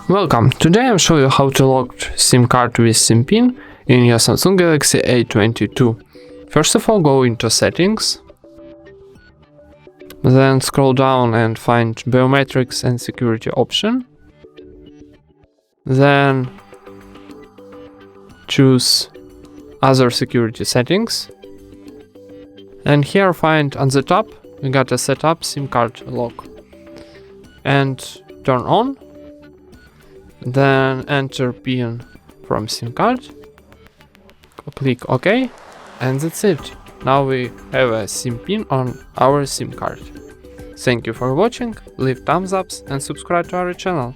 Welcome! Today I'll show you how to lock SIM card with SIM pin in your Samsung Galaxy A22. First of all, go into Settings, then scroll down and find Biometrics and Security option. Then choose Other Security Settings. And here find on the top, you gotta set up SIM card lock. And turn on. Then enter PIN from SIM card, click OK, and that's it. Now we have a SIM pin on our SIM card. Thank you for watching, leave thumbs ups and subscribe to our channel.